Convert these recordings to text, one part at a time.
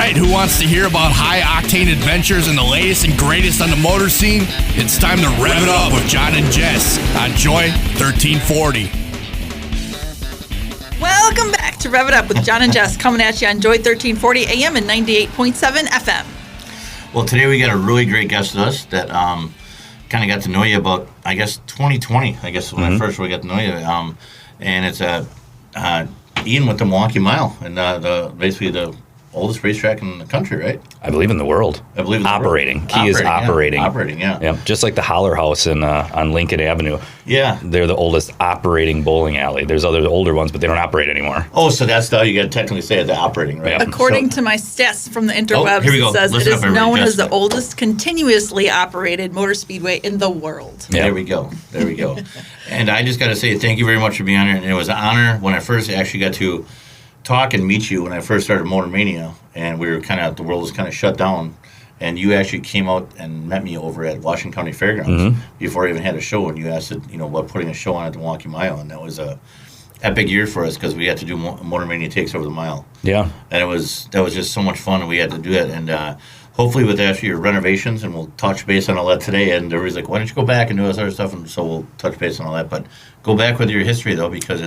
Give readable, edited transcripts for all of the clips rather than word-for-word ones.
right, who wants to hear about high-octane adventures and the latest and greatest on the motor scene? It's time to rev it up with John and Jess on Joy 1340. Welcome back to Rev It Up with John and Jess, coming at you on Joy 1340 AM and 98.7 FM. Well, today we got a really great guest with us that kind of got to know you about, I guess, 2020, I guess, when I first really got to know you. And it's Ian with the Milwaukee Mile, and basically the oldest racetrack in the country, right? I believe in the world. I believe in the operating. world. Key is operating. Yeah. Operating, yeah. Yeah, just like the Holler House on Lincoln Avenue. Yeah. They're the oldest operating bowling alley. There's other older ones, but they don't operate anymore. Oh, so that's how you got to technically say it, the operating, right? Yeah. According to my stats from the interwebs, here we go. it says Listen it is up, known everybody. as the oldest continuously operated motor speedway in the world. Yeah. There we go. There we go. And I just got to say thank you very much for being on here. And it was an honor when I first actually got to talk and meet you when I first started Motor Mania, and we were the world was kind of shut down, and you actually came out and met me over at Washington County Fairgrounds before I even had a show, and you asked about putting a show on at the Milwaukee Mile, and that was a epic year for us because we had to do Motor Mania takes over the mile. Yeah. And that was just so much fun, and we had to do that, and hopefully with actually your renovations, and we'll touch base on all that today, and everybody's like, why don't you go back and do this other stuff, and so we'll touch base on all that, but go back with your history, though, because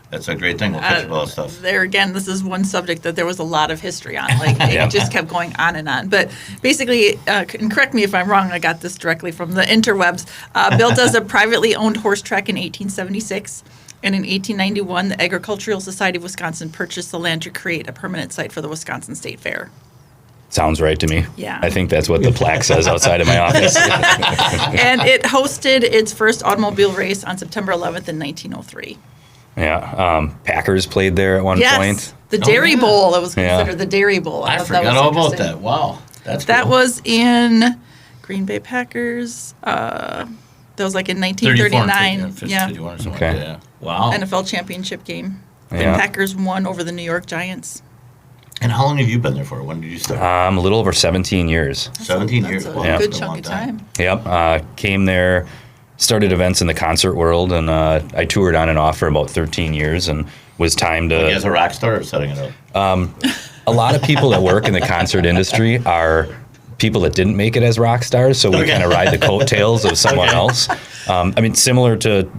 that's a great thing. We'll catch up all that stuff. There again, this is one subject that there was a lot of history on. Like it just kept going on and on. But basically, and correct me if I'm wrong, I got this directly from the interwebs. Built as a privately owned horse track in 1876. And in 1891, the Agricultural Society of Wisconsin purchased the land to create a permanent site for the Wisconsin State Fair. Sounds right to me. Yeah. I think that's what the plaque says outside of my office. And it hosted its first automobile race on September 11th in 1903. Yeah. Packers played there at one point. The Dairy yeah. Bowl. It was considered the Dairy Bowl. I thought forgot that was all about interesting. that. Wow. That cool. was in Green Bay Packers. That was like in 1939. 51 or something Okay. like that, yeah. Wow. NFL championship game. The Yeah. Packers won over the New York Giants. And how long have you been there for? When did you start? A little over 17 years. 17 That's years. a Wow, Yeah. good that's a long chunk of time. Yep. Came there, started events in the concert world, and I toured on and off for about 13 years, and was time to... As a rock star or setting it up? A lot of people that work in the concert industry are people that didn't make it as rock stars, so we kind of ride the coattails of someone else. I mean, similar to,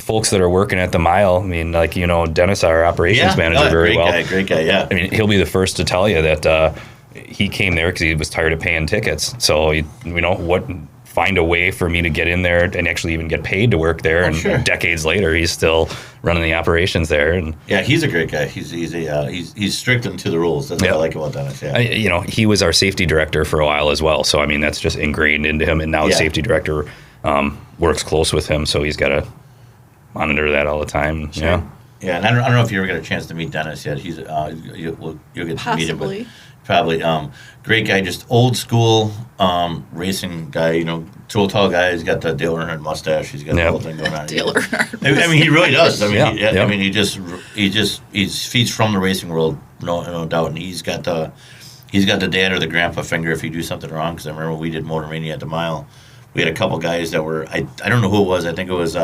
folks that are working at the Mile. I mean, like, Dennis, our operations manager, very well. Great guy, yeah. I mean, he'll be the first to tell you that he came there because he was tired of paying tickets. So, find a way for me to get in there and actually even get paid to work there. And sure. Decades later, he's still running the operations there. And Yeah, he's a great guy. He's strict and to the rules. That's what I like about Dennis, yeah. he was our safety director for a while as well. So, I mean, that's just ingrained into him. And now the safety director works close with him. So he's got to monitor that all the time. Sure. Yeah. Yeah, and I don't know if you ever got a chance to meet Dennis yet. He's you'll get to meet him, but Possibly. probably great guy, just old school racing guy. Tall guy. He's got the Dale Earnhardt mustache. He's got the whole thing going on. Dale Earnhardt. I mean, he really does. I mean, Yeah, yeah. I mean, he's from the racing world, no doubt, and he's got the dad or the grandpa finger if you do something wrong. Because I remember when we did Motor Mania at the Mile, we had a couple guys that were I don't know who it was. I think it was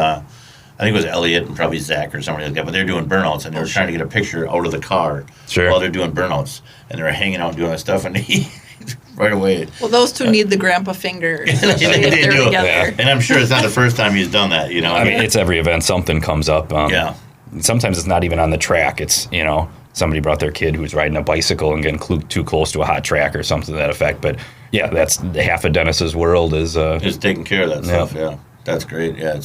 Elliot and probably Zach or somebody like that. But they're doing burnouts and they were trying to get a picture out of the car while they're doing burnouts, and they were hanging out and doing that stuff, and he. Right away. Well, those two need the grandpa finger. they They're do. together. Yeah. And I'm sure it's not the first time he's done that. I mean, it's every event something comes up. Yeah. Sometimes it's not even on the track. It's, somebody brought their kid who's riding a bicycle and getting too close to a hot track or something to that effect. But, yeah, that's half of Dennis's world is... Just taking care of that stuff, yeah. That's great, yeah.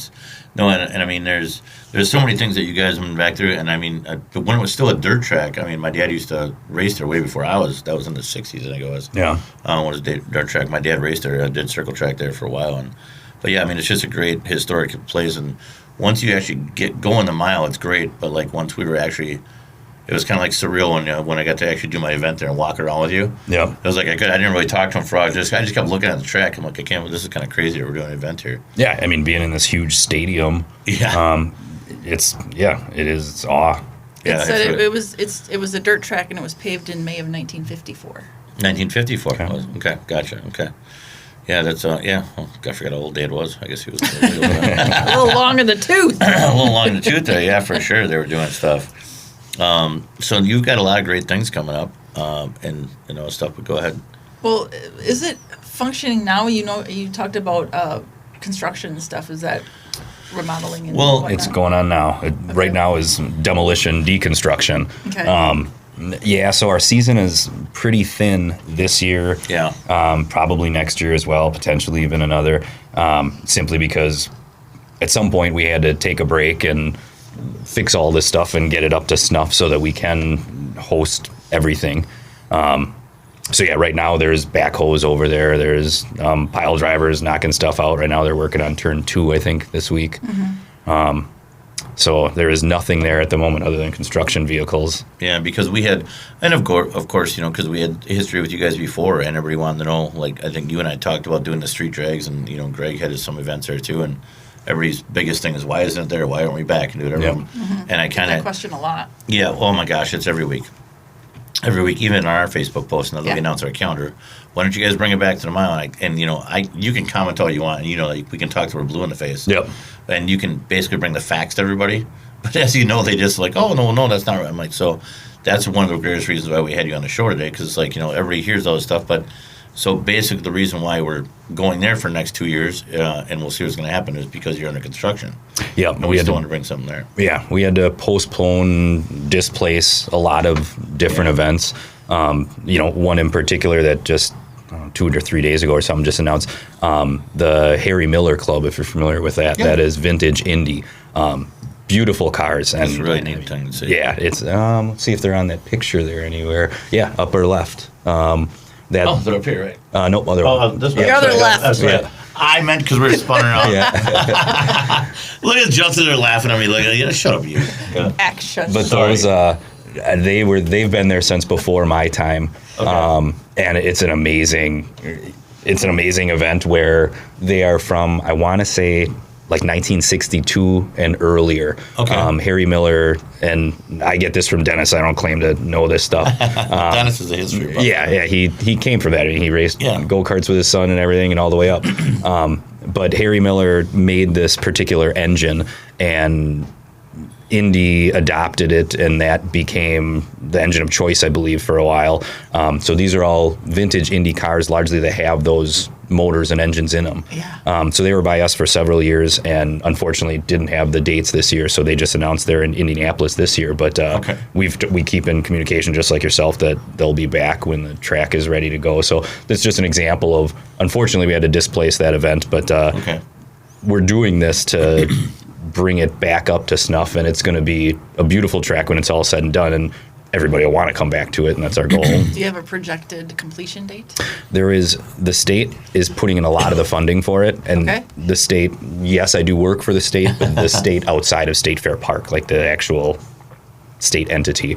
And I mean, there's so many things that you guys went back through, and I mean, when it was still a dirt track, I mean, my dad used to race there way before I was. That was in the 60s, I think it was. Yeah. When it was a dirt track. My dad raced there. I did circle track there for a while. But yeah, I mean, it's just a great historic place, and once you actually get going the Mile, it's great, but like once we were actually... It was kind of like surreal when I got to actually do my event there and walk around with you. Yeah. It was like I didn't really talk to him for a while. I just kept looking at the track. I'm like, this is kind of crazy that we're doing an event here. Yeah, I mean, being in this huge stadium, Yeah. it is. It's awe. Yeah, It said it was a dirt track and it was paved in May of 1954. 1954. Okay, gotcha. Okay. Yeah, that's yeah. Oh, I forgot how old Dad was. I guess he was a A little long in the tooth. little long in the tooth there. Yeah, for sure. They were doing stuff. So you've got a lot of great things coming up. and stuff. But go ahead. Well, is it functioning now? You talked about construction stuff. Is that remodeling? And Well, whatnot? It's going on now. Right now is demolition, deconstruction. Okay. So our season is pretty thin this year. Yeah. Probably next year as well, potentially even another, simply because at some point we had to take a break and fix all this stuff and get it up to snuff so that we can host everything. Right now there's backhoes over there. There's pile drivers knocking stuff out. Right now they're working on turn 2, I think, this week. So there is nothing there at the moment other than construction vehicles. Yeah, because we had, and of course, because we had history with you guys before, and everybody wanted to know. Like, I think you and I talked about doing the street drags, and Greg had some events there too, and everybody's biggest thing is, why isn't it there? Why aren't we back and do it every week? And I kind That of question a lot. Yeah. Oh my gosh, it's every week. Every week, even on our Facebook post, now that we announce our calendar, why don't you guys bring it back to the mile? And you can comment all you want, and we can talk to her blue in the face. Yep. And you can basically bring the facts to everybody. But as you know, they just like, oh no, that's not right. I'm like, so that's one of the greatest reasons why we had you on the show today, because it's like everybody hears all this stuff. But so basically, the reason why we're going there for the next 2 years, and we'll see what's going to happen, is because you're under construction. Yep. And we still want to bring something there. Yeah, we had to postpone, displace a lot of different events. One in particular that just 2 or 3 days ago or something just announced, the Harry Miller Club, if you're familiar with that. Yeah. That is vintage Indy. Beautiful cars. That's and a really neat thing to see. Yeah, it's let's see if they're on that picture there anywhere. Yeah, upper left. They're up here, right? Nope, other one. This Your other left. That's right. Yeah. I meant because we're spun around. Yeah. Look at Justin there laughing at me like, shut up, you. Yeah. Action. But those, they've been there since before my time. Okay. And it's an amazing event where they are from, I want to say, like 1962 and earlier. Okay. Harry Miller, and I get this from Dennis. I don't claim to know this stuff. Dennis is a history buff. Yeah. He came from that. He raced go-karts with his son and everything and all the way up. But Harry Miller made this particular engine, and Indy adopted it, and that became the engine of choice, I believe, for a while. So these are all vintage Indy cars, largely that have those motors and engines in them. Yeah. So they were by us for several years, and unfortunately didn't have the dates this year. So they just announced they're in Indianapolis this year. But we keep in communication, just like yourself, that they'll be back when the track is ready to go. So that's just an example of, unfortunately, we had to displace that event, but we're doing this to bring it back up to snuff, and it's going to be a beautiful track when it's all said and done, and everybody will want to come back to it, and that's our goal. Do you have a projected completion date? The state is putting in a lot of the funding for it, and the state, yes, I do work for the state, but the state outside of State Fair Park, like the actual state entity,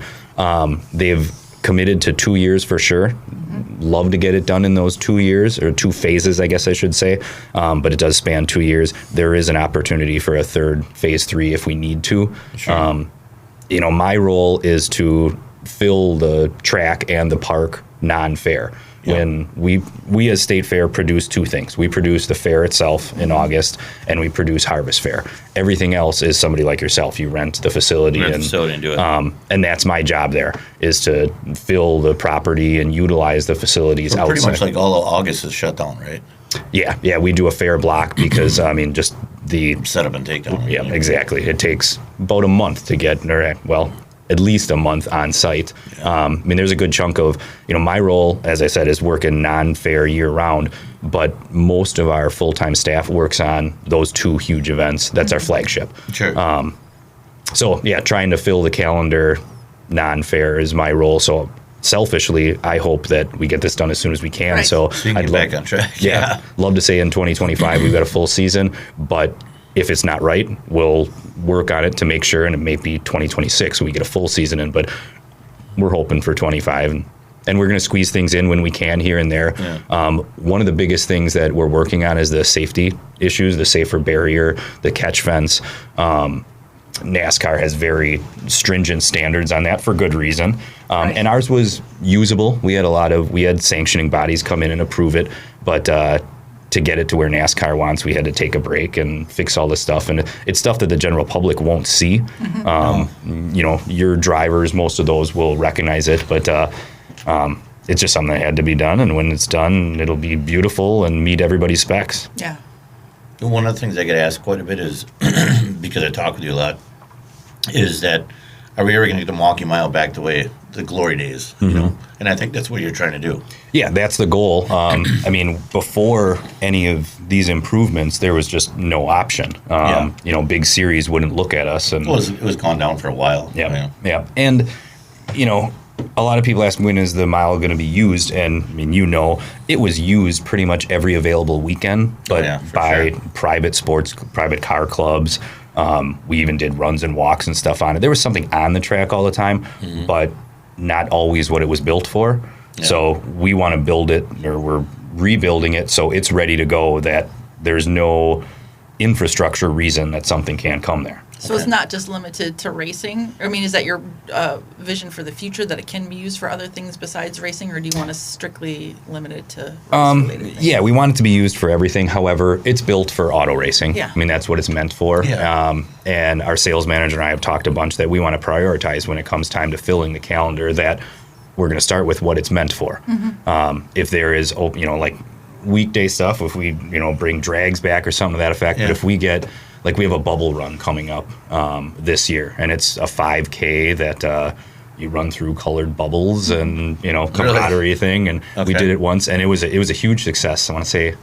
they've committed to 2 years for sure. Love to get it done in those 2 years, or 2 phases, I guess I should say. But it does span 2 years. There is an opportunity for a third phase 3 if we need to. Sure. My role is to fill the track and the park non-fair. When we as State Fair produce 2 things. We produce the fair itself in August, and we produce Harvest Fair. Everything else is somebody like yourself. You rent the facility and do it. And that's my job there, is to fill the property and utilize the facilities outside. Pretty much like all of August is shut down, right? Yeah, we do a fair block because just the setup and takedown. Yeah, exactly. It takes about a month to get, at least a month on site. There's a good chunk of, my role, as I said, is working non-fair year round, but most of our full-time staff works on those 2 huge events. That's our flagship. Sure. Trying to fill the calendar non-fair is my role. So selfishly, I hope that we get this done as soon as we can. Right. So you can get back on track. Yeah. Love to say in 2025 we've got a full season, but if it's not right, we'll work on it to make sure, and it may be 2026 we get a full season in, but we're hoping for 25, and we're going to squeeze things in when we can here and there. Yeah. One of the biggest things that we're working on is the safety issues, the safer barrier, the catch fence. NASCAR has very stringent standards on that for good reason. And ours was usable. We had sanctioning bodies come in and approve it, but to get it to where NASCAR wants, we had to take a break and fix all this stuff. And it's stuff that the general public won't see. Your drivers, most of those will recognize it, but It's just something that had to be done, and when it's done, it'll be beautiful and meet everybody's specs. Yeah. One of the things I get asked quite a bit is, because I talk with you a lot, is that are we ever going to get the Milwaukee Mile back the glory days? You know, and I think that's what you're trying to do. Yeah, that's the goal. I mean, before any of these improvements, there was just no option. You know, big series wouldn't look at us, and It was gone down for a while. yeah. And you know, a lot of people ask, when is the mile going to be used? And I mean, you know, it was used pretty much every available weekend, but by private sports, private car clubs. We even did runs and walks and stuff on it. There was something on the track all the time, but not always what it was built for. Yeah. So we want to build it, or we're rebuilding it so it's ready to go, that there's no infrastructure reason that something can't come there. So it's not just limited to racing? I mean, is that your vision for the future, that it can be used for other things besides racing, or do you want to strictly limit it to race-related things? Yeah, we want it to be used for everything. However, it's built for auto racing. Yeah. I mean, that's what it's meant for. Yeah. And our sales manager and I have talked a bunch that we want to prioritize when it comes time to filling the calendar, that we're going to start with what it's meant for. If there is, you know, like weekday stuff, if we, you know, bring drags back or something to that effect, but if we get... Like, we have a bubble run coming up this year, and it's a 5K that you run through colored bubbles and, you know, camaraderie thing. And we did it once, and it was a huge success. I want to say it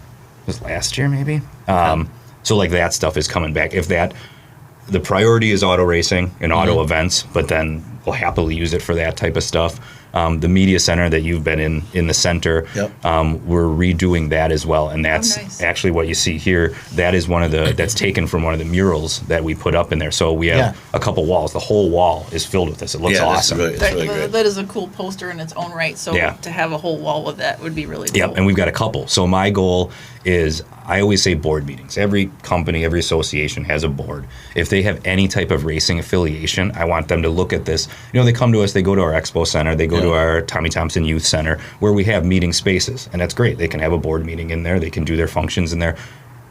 was last year, maybe. So, like, that stuff is coming back. If the priority is auto racing and auto events, but then we'll happily use it for that type of stuff. The media center that you've been in the center, we're redoing that as well, and that's actually what you see here. That is that's taken from one of the murals that we put up in there. So we have a couple walls. The whole wall is filled with this. It looks awesome. That's really good. That is a cool poster in its own right. So to have a whole wall of that would be really cool. Yeah, and we've got a couple. So my goal is, I always say board meetings. Every company, every association has a board. If they have any type of racing affiliation, I want them to look at this. You know, they come to us, they go to our expo center, they go to our Tommy Thompson Youth Center, where we have meeting spaces, and that's great. They can have a board meeting in there, they can do their functions in there.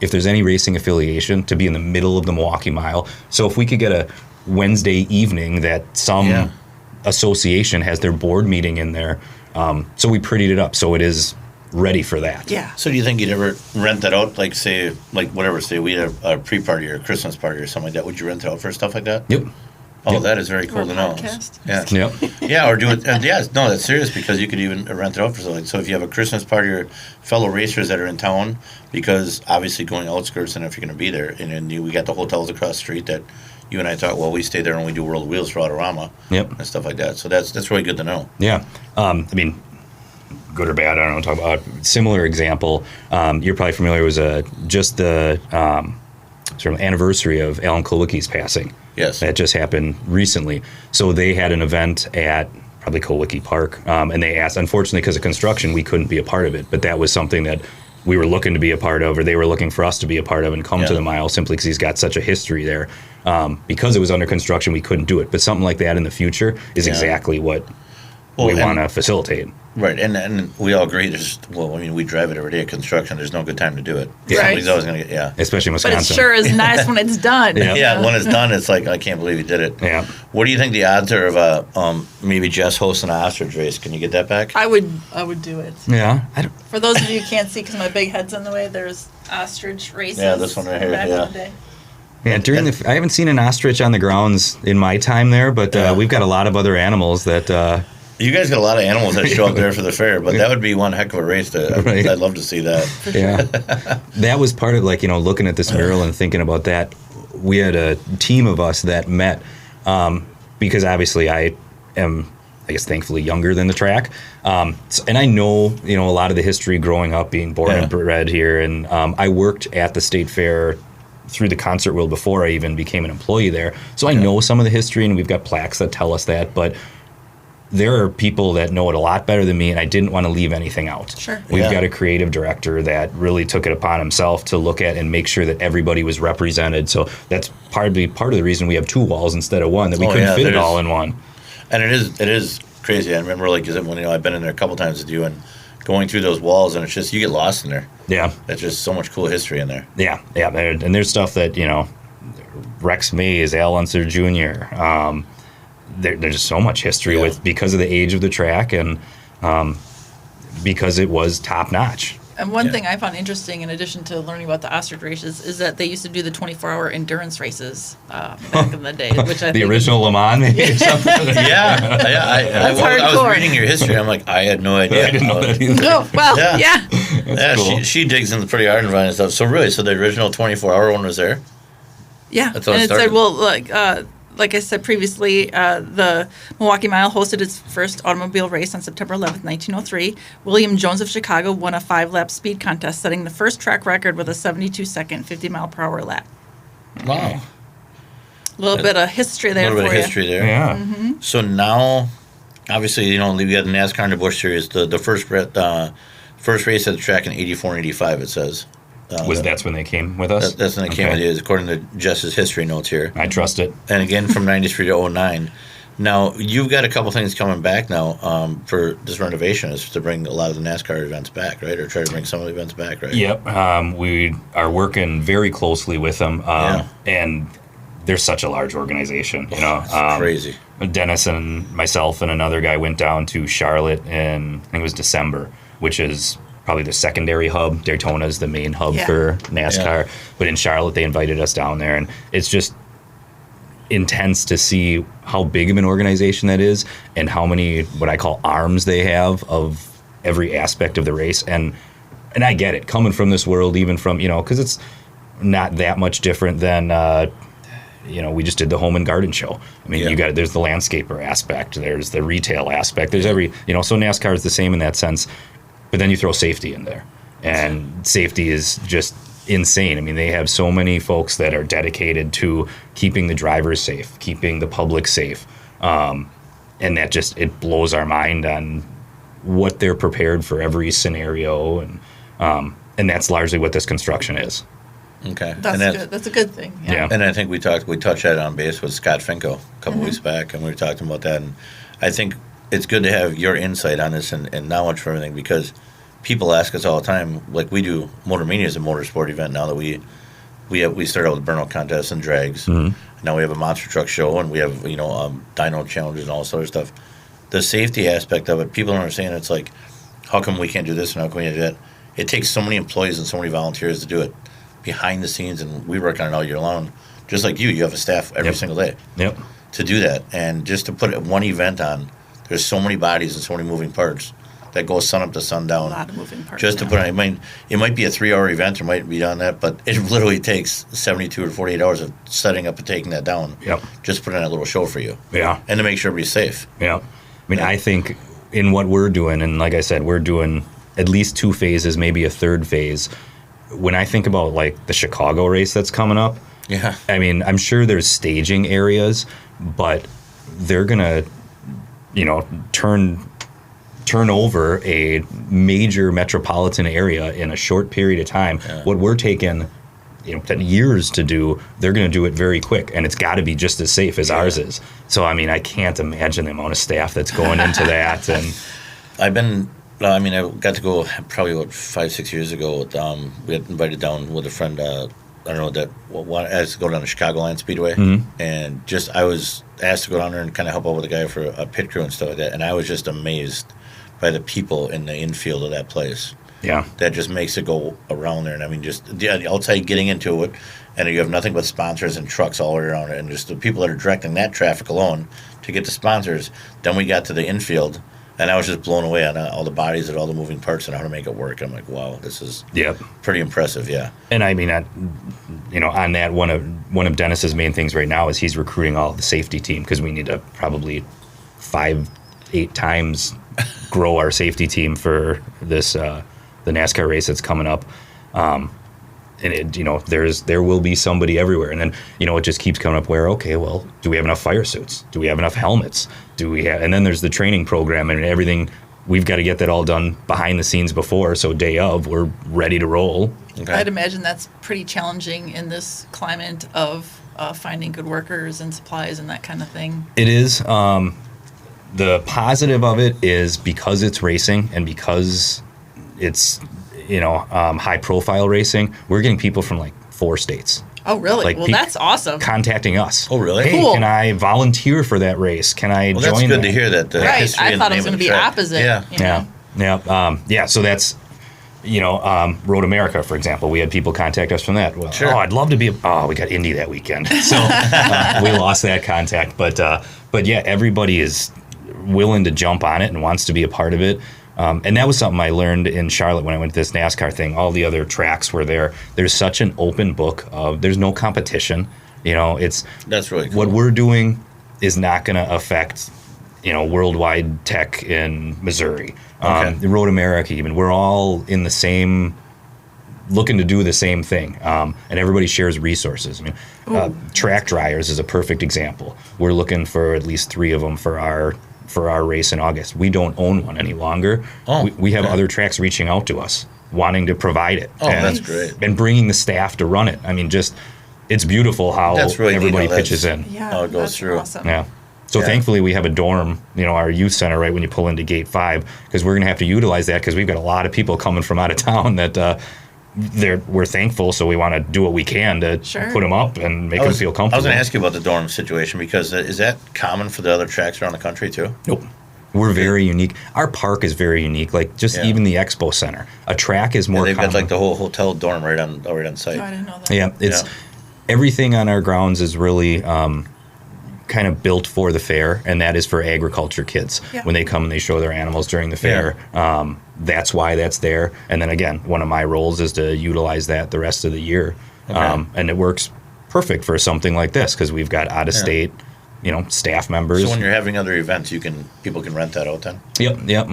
If there's any racing affiliation, to be in the middle of the Milwaukee Mile. So if we could get a Wednesday evening that some association has their board meeting in there, so we prettied it up so it is ready for that. Yeah. So do you think you'd ever rent that out, like, say we had a pre-party or a Christmas party or something like that? Would you rent it out for stuff like that? Yep. Oh, that is very cool Or to know. podcast. Yeah. Yep. Yeah, or do it. No, that's serious, because you could even rent it out for something. So if you have a Christmas party or fellow racers that are in town, because obviously going outskirts, and if you're going to be there, and then we got the hotels across the street that you and I thought, well, we stay there and we do World of Wheels for Autorama and stuff like that. So that's really good to know. Yeah. I mean, good or bad, I don't know, talk about similar example. You're probably familiar with just the sort of anniversary of Alan Kulwicki's passing. Yes. That just happened recently. So they had an event at probably Kulwicki Park, and they asked, unfortunately, because of construction, we couldn't be a part of it, but that was something that we were looking to be a part of, or they were looking for us to be a part of and come to the mile, simply because he's got such a history there. Because it was under construction, we couldn't do it. But something like that in the future is exactly what we want to facilitate. Right, and we all agree. We drive it every day at construction. There's no good time to do it. Yeah. Right. Somebody's always going to get, Especially in Wisconsin. But it sure is nice when it's done. When it's done, it's like, I can't believe you did it. Yeah. What do you think the odds are of maybe Jess hosting an ostrich race? Can you get that back? I would do it. Yeah. For those of you who can't see, because my big head's in the way, there's ostrich races. Yeah, this one right here. Back in the day. Yeah, I haven't seen an ostrich on the grounds in my time there, but we've got a lot of other animals that... You guys got a lot of animals that show up there for the fair, but that would be one heck of a race. I'd love to see that. Yeah, that was part of, like, you know, looking at this mural and thinking about that. We had a team of us that met because obviously I am, I guess, thankfully younger than the track, and I know, you know, a lot of the history growing up, being born and bred here, and I worked at the state fair through the concert world before I even became an employee there, so I know some of the history, and we've got plaques that tell us that, but there are people that know it a lot better than me, and I didn't want to leave anything out. Sure. We've got a creative director that really took it upon himself to look at and make sure that everybody was represented. So that's part of the reason we have two walls instead of one, that we couldn't fit it all in one. And it is crazy. I remember, like, when I've been in there a couple times with you and going through those walls, and it's just, you get lost in there. Yeah. There's just so much cool history in there. Yeah. And there's stuff that, you know, Rex Mays, Al Unser Jr., there's just so much history because of the age of the track, and because it was top notch. And one thing I found interesting, in addition to learning about the ostrich races, is that they used to do the 24-hour endurance races back in the day. Which I The think original Le Mans, maybe? Or something. I was reading your history. I'm like, I had no idea. I didn't know that either. Oh, well, yeah. Cool. She digs in pretty hard and running stuff. So really, the original 24-hour one was there? Yeah. That's how and it it started. said, well, like I said previously, the Milwaukee Mile hosted its first automobile race on September 11th, 1903. William Jones of Chicago won a 5-lap speed contest, setting the first track record with a 72-second, 50-mile-per-hour lap. Wow. A little bit of history there for you. A little bit of history there. Yeah. So now, obviously, we got the NASCAR and the Busch Series. The first race at the track in 84 and 85, it says. That's when they came with us? That's when they came with it, according to Jess's history notes here. I trust it. And again, from 93 to 09. Now, you've got a couple things coming back now for this renovation, is to bring a lot of the NASCAR events back, right? Or try to bring some of the events back, right? Yep. We are working very closely with them. And they're such a large organization. It's crazy. Dennis and myself and another guy went down to Charlotte in, I think it was December, which is probably the secondary hub. Daytona's the main hub for NASCAR. Yeah. But in Charlotte, they invited us down there. And it's just intense to see how big of an organization that is and how many, what I call arms they have of every aspect of the race. And I get it, coming from this world, even from, because it's not that much different than, we just did the home and garden show. I mean, there's the landscaper aspect, there's the retail aspect, there's every, so NASCAR is the same in that sense. But then you throw safety in there, and safety is just insane. I mean, they have so many folks that are dedicated to keeping the drivers safe, keeping the public safe, and that it blows our mind on what they're prepared for every scenario, and that's largely what this construction is. Okay, that's good. That's a good thing. Yeah. And I think we touched that on base with Scott Finko a couple weeks back, and we were talking about that. And I think it's good to have your insight on this and knowledge for everything, because people ask us all the time, like we do. Motor Mania is a motorsport event now that we start out with burnout contests and drags. Mm-hmm. Now we have a monster truck show, and we have dyno challenges and all this other stuff. The safety aspect of it, people don't understand. It's like, how come we can't do this and how come we can't do that? It takes so many employees and so many volunteers to do it behind the scenes, and we work on it all year long. Just like you have a staff every single day to do that, and just to put one event on. There's so many bodies and so many moving parts that go sun up to sundown. A lot of moving parts. Just to put on, it might be a 3-hour event, or might be on that, but it literally takes 72 or 48 hours of setting up and taking that down. Yep. Just put on a little show for you. Yeah. And to make sure everybody's safe. Yeah. I think in what we're doing, and like I said, we're doing at least 2 phases, maybe a 3rd phase. When I think about like the Chicago race that's coming up, I'm sure there's staging areas, but they're gonna turn over a major metropolitan area in a short period of time. Yeah. What we're taking, 10 years to do, they're going to do it very quick, and it's got to be just as safe as ours is. So, I can't imagine the amount of staff that's going into that. And I got to go probably 5-6 years ago. We got invited down with a friend. I don't know that wanted to go down to Chicagoland Speedway, and I was asked to go down there and kind of help out with the guy for a pit crew and stuff like that. And I was just amazed by the people in the infield of that place. Yeah, that just makes it go around there. And just the outside getting into it, and you have nothing but sponsors and trucks all around it, and just the people that are directing that traffic alone to get the sponsors. Then we got to the infield. And I was just blown away on all the bodies and all the moving parts and how to make it work. I'm like, wow, this is pretty impressive, yeah. And on that, one of Dennis's main things right now is he's recruiting all the safety team, because we need to probably 5-8 times grow our safety team for this the NASCAR race that's coming up. And there will be somebody everywhere, and then it just keeps coming up where, okay, well, do we have enough fire suits? Do we have enough helmets? And then there's the training program and everything. We've got to get that all done behind the scenes before, so day of we're ready to roll. Okay. I'd imagine that's pretty challenging in this climate of finding good workers and supplies and that kind of thing. It is. The positive of it is because it's racing and because it's high profile racing, we're getting people from like 4 states. Oh, really? Like Well, that's awesome. contacting us. Oh, really? Hey, Cool. can I volunteer for that race? Can I Well, join? that's good that? to hear that. The Right. history I and thought the it was name going to of be the track. opposite. Yeah. you know? Yeah. So that's, Road America, for example. We had people contact us from that. Well, Sure. I'd love to be. We got Indy that weekend, so we lost that contact. But yeah, everybody is willing to jump on it and wants to be a part of it. And that was something I learned in Charlotte when I went to this NASCAR thing. All the other tracks were there. There's such an open book of. There's no competition. That's really cool. What we're doing is not going to affect worldwide tech in Missouri, Okay. Road America. Even we're all in the same, looking to do the same thing, and everybody shares resources. I mean, track dryers is a perfect example. We're looking for at least 3 of them for our race in August. We don't own one any longer. Oh, we have okay. other tracks reaching out to us, wanting to provide it. Oh, and, that's great. And bringing the staff to run it. I mean, it's beautiful how That's really neat everybody how that's- pitches in. Yeah, How it goes that's through. Awesome. Yeah. So Yeah. thankfully we have a dorm, our youth center right when you pull into gate 5, because we're going to have to utilize that because we've got a lot of people coming from out of town that we're thankful. So we want to do what we can to Sure. put them up and make them feel comfortable. I was going to ask you about the dorm situation because is that common for the other tracks around the country too? Nope. We're very unique. Our park is very unique. Like just Yeah. even the expo center, a track is more They've common. got like the whole hotel dorm right on site. Oh, I didn't know that. Yeah, it's everything on our grounds is really kind of built for the fair, and that is for agriculture kids. Yeah. When they come and they show their animals during the fair, that's why that's there. And then again, one of my roles is to utilize that the rest of the year, Okay. and it works perfect for something like this because we've got out of state, staff members. So when you're having other events, people can rent that out then? Yep.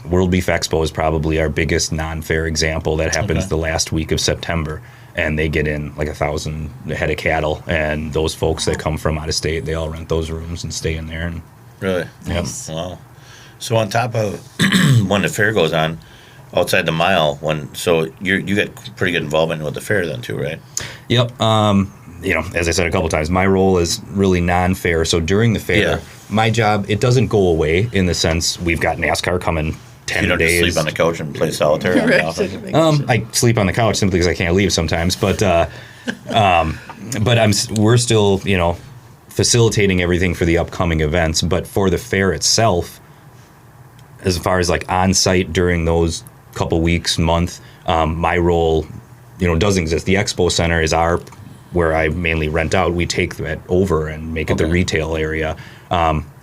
World Beef Expo is probably our biggest non-fair example. That happens the last week of September, and they get in like 1,000 head of cattle, and those folks that come from out of state, they all rent those rooms and stay in there. And Really? yep. Wow. So on top of when the fair goes on, outside the mile, so you get pretty good involvement with the fair then too, right? Yep. As I said a couple times, my role is really non-fair. So during the fair, my job, it doesn't go away in the sense we've got NASCAR coming 10 You don't days. just sleep on the couch and play solitaire on the Right. office? I sleep on the couch simply because I can't leave sometimes, but we're still facilitating everything for the upcoming events. But for the fair itself, as far as like on site during those couple weeks, month, my role doesn't exist. The expo center is where I mainly rent out. We take that over and make it the retail area.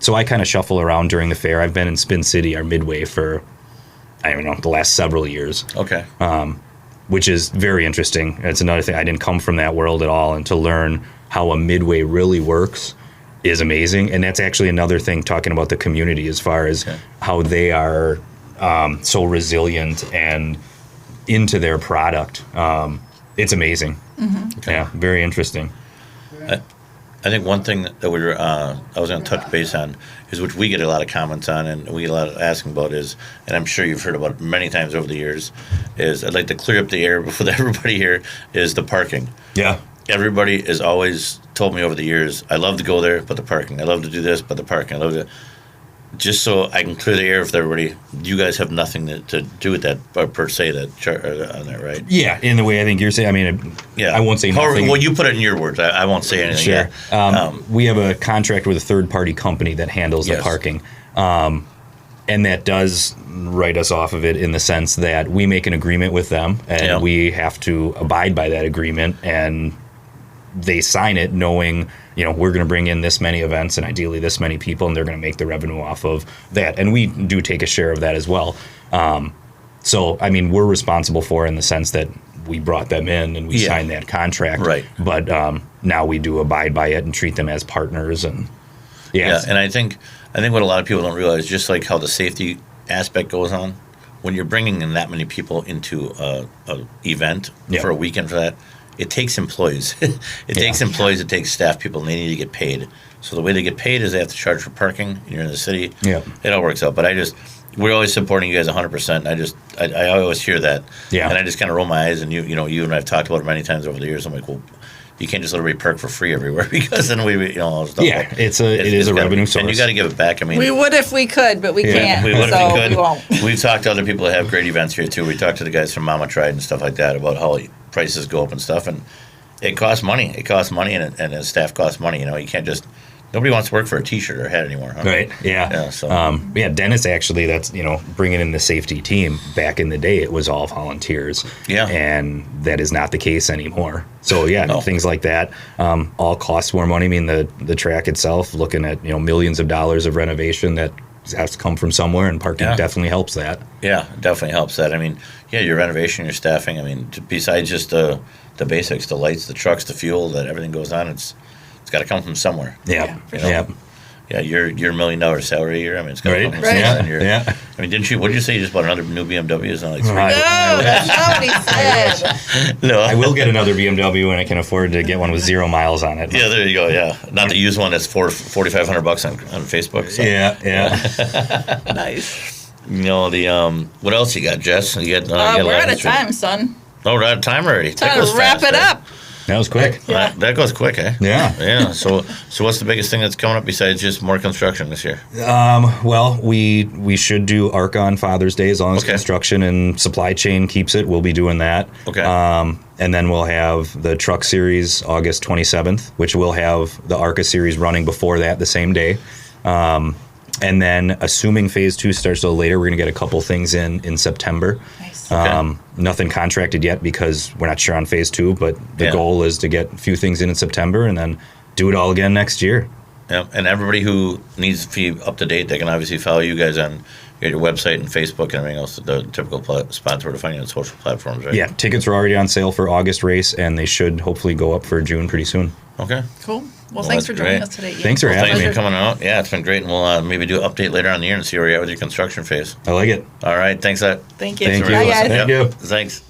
So I kind of shuffle around during the fair. I've been in Spin City, our midway, for the last several years, Okay. which is very interesting. It's another thing. I didn't come from that world at all, and to learn how a midway really works is amazing. And that's actually another thing, talking about the community as far as how they are so resilient and into their product. It's amazing. Mm-hmm. Yeah, very interesting. I think one thing that I was going to touch base on is, which we get a lot of comments on and we get a lot of asking about is, and I'm sure you've heard about it many times over the years, is I'd like to clear up the air with everybody here, is the parking. Yeah. Everybody has always told me over the years, I love to go there, but the parking. I love to do this, but the parking. I love to... Just so I can clear the air with everybody, you guys have nothing to do with that, per se, on that, right? Yeah, in the way I think you're saying. I mean, I won't say However, nothing. well, you put it in your words. I won't say anything. Sure. Yeah. We have a contract with a third-party company that handles the Yes. parking. And that does write us off of it in the sense that we make an agreement with them, and we have to abide by that agreement, and they sign it knowing, we're going to bring in this many events and ideally this many people, and they're going to make the revenue off of that. And we do take a share of that as well. So, I mean, we're responsible for it in the sense that we brought them in and we signed that contract. Right. But now we do abide by it and treat them as partners. And and I think what a lot of people don't realize, just like how the safety aspect goes on, when you're bringing in that many people into a event for a weekend for that, it takes employees. It takes employees, it takes staff people, and they need to get paid. So the way they get paid is they have to charge for parking, and you're in the city. Yeah. It all works out. But we're always supporting you guys 100%. And I always hear that. Yeah. And I just kind of roll my eyes, and you and I've talked about it many times over the years. I'm like, well, you can't just let everybody park for free everywhere because then all this stuff. Yeah, it is a revenue source. And you got to give it back. I mean, We would if we could, but we can't. we would so if we could. we won't. We've talked to other people that have great events here too. We talked to the guys from Mama Tried and stuff like that about how prices go up and stuff. And it costs money. It costs money, and the staff costs money. You can't just. Nobody wants to work for a T-shirt or a hat anymore, huh? Right. Yeah. Yeah. So. Dennis actually, that's bringing in the safety team. Back in the day, it was all volunteers. Yeah. And that is not the case anymore. So No. things like that all cost more money. I mean, the track itself, looking at millions of dollars of renovation that has to come from somewhere, and parking definitely helps that. Yeah, it definitely helps that. I mean, your renovation, your staffing. I mean, besides just the basics, the lights, the trucks, the fuel, that everything goes on. It's got to come from somewhere. Yeah. for sure. Yeah. Yeah, your $1 million salary a year. I mean, it's got to come from Right. somewhere. Yeah. And Yeah. I mean, what did you say? You just bought another new BMW? It's not like 3 Right. No, that's not what he said. No. I will get another BMW when I can afford to get one with 0 miles on it. Yeah, there you go. Yeah, not the used one that's $4,500 on Facebook. So. Yeah. Nice. What else you got, Jess? You got, you got a We're lot out of history. time, son. Oh, we're out of time already. That Time goes to wrap fast, it right? up. That was quick. Yeah. That goes quick, eh? Yeah. Yeah. So what's the biggest thing that's coming up besides just more construction this year? Well, we should do ARCA on Father's Day as long as Okay. construction and supply chain keeps it. We'll be doing that. Okay. And then we'll have the truck series August 27th, which will have the ARCA series running before that the same day. And then assuming phase 2 starts a little later, we're going to get a couple things in September. Nice. Nothing contracted yet because we're not sure on phase 2, but the goal is to get a few things in September and then do it all again next year. Yeah, and everybody who needs to be up to date, they can obviously follow you guys on your website and Facebook and everything else, the typical spots where to find you on social platforms, right? Yeah, tickets are already on sale for August race, and they should hopefully go up for June pretty soon. Okay. Cool. Well, thanks for that's joining great. us today, Ian. Thanks for having Thanks me. for coming out. Yeah, it's been great, and we'll maybe do an update later on in the year and see where you're at with your construction phase. I like it. All right, thanks. Thank you. Thank you. Bye, guys. Thank you. Thanks.